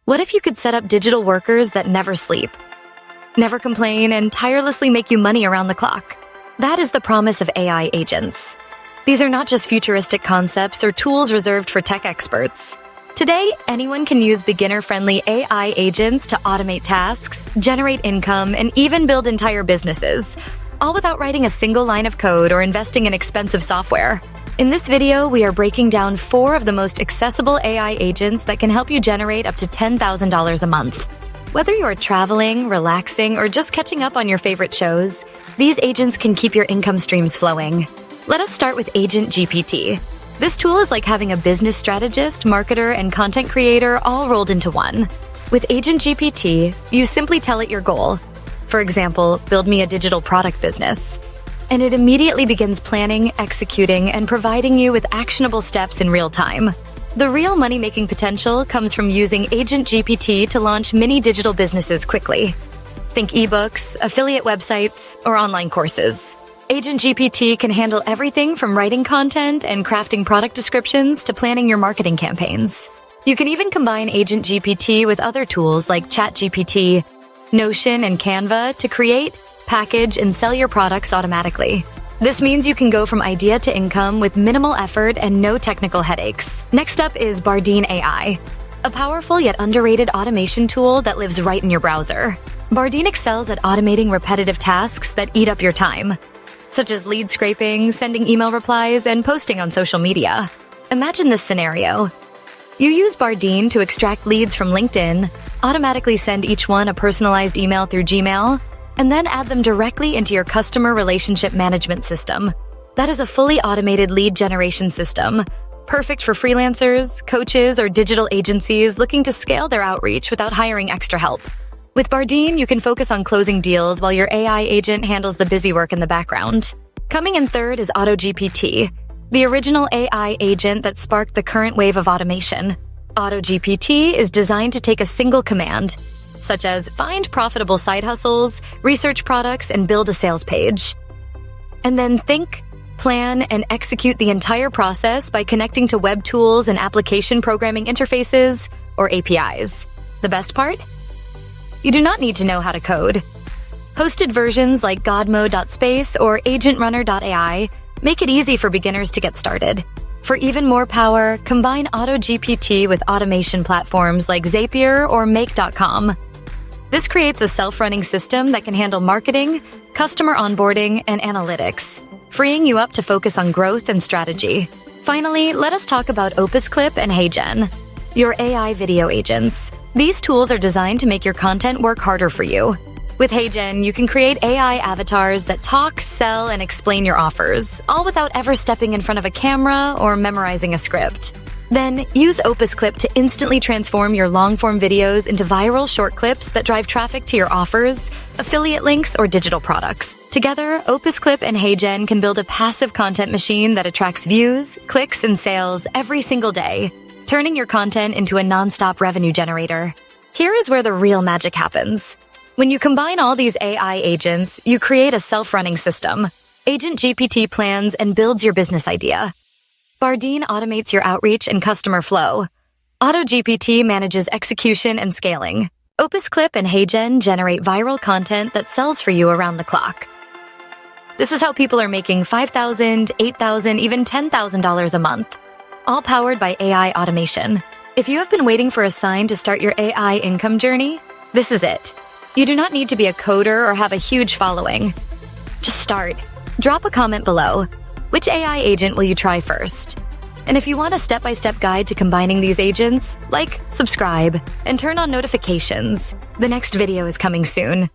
What if you could set up digital workers that never sleep, never complain, and tirelessly make you money around the clock? That is the promise of AI agents. These are not just futuristic concepts or tools reserved for tech experts. Today, anyone can use beginner-friendly AI agents to automate tasks, generate income, and even build entire businesses, all without writing a single line of code or investing in expensive software. In this video, we are breaking down 4 of the most accessible AI agents that can help you generate up to $10,000 a month. Whether you are traveling, relaxing, or just catching up on your favorite shows, these agents can keep your income streams flowing. Let us start with AgentGPT. This tool is like having a business strategist, marketer, and content creator all rolled into one. With AgentGPT, you simply tell it your goal. For example, build me a digital product business. And it immediately begins planning, executing, and providing you with actionable steps in real time. The real money-making potential comes from using AgentGPT to launch mini digital businesses quickly. Think ebooks, affiliate websites, or online courses. AgentGPT can handle everything from writing content and crafting product descriptions to planning your marketing campaigns. You can even combine AgentGPT with other tools like ChatGPT, Notion, and Canva to create, package, and sell your products automatically. This means you can go from idea to income with minimal effort and no technical headaches. Next up is Bardeen AI, a powerful yet underrated automation tool that lives right in your browser. Bardeen excels at automating repetitive tasks that eat up your time, such as lead scraping, sending email replies, and posting on social media. Imagine this scenario. You use Bardeen to extract leads from LinkedIn, automatically send each one a personalized email through Gmail, and then add them directly into your customer relationship management system. That is a fully automated lead generation system, perfect for freelancers, coaches, or digital agencies looking to scale their outreach without hiring extra help. With Bardeen, you can focus on closing deals while your AI agent handles the busy work in the background. Coming in third is AutoGPT, the original AI agent that sparked the current wave of automation. AutoGPT is designed to take a single command, such as find profitable side hustles, research products, and build a sales page. And then think, plan, and execute the entire process by connecting to web tools and application programming interfaces, or APIs. The best part? You do not need to know how to code. Hosted versions like godmode.space or agentrunner.ai make it easy for beginners to get started. For even more power, combine AutoGPT with automation platforms like Zapier or Make.com. This creates a self-running system that can handle marketing, customer onboarding, and analytics, freeing you up to focus on growth and strategy. Finally, let us talk about OpusClip and HeyGen, your AI video agents. These tools are designed to make your content work harder for you. With HeyGen, you can create AI avatars that talk, sell, and explain your offers, all without ever stepping in front of a camera or memorizing a script. Then, use OpusClip to instantly transform your long-form videos into viral short clips that drive traffic to your offers, affiliate links, or digital products. Together, OpusClip and HeyGen can build a passive content machine that attracts views, clicks, and sales every single day, turning your content into a non-stop revenue generator. Here is where the real magic happens. When you combine all these AI agents, you create a self-running system. AgentGPT plans and builds your business idea. Bardeen automates your outreach and customer flow. AutoGPT manages execution and scaling. OpusClip and HeyGen generate viral content that sells for you around the clock. This is how people are making $5,000, $8,000, even $10,000 a month, all powered by AI automation. If you have been waiting for a sign to start your AI income journey, this is it. You do not need to be a coder or have a huge following. Just start. Drop a comment below. Which AI agent will you try first? And if you want a step-by-step guide to combining these agents, like, subscribe, and turn on notifications. The next video is coming soon.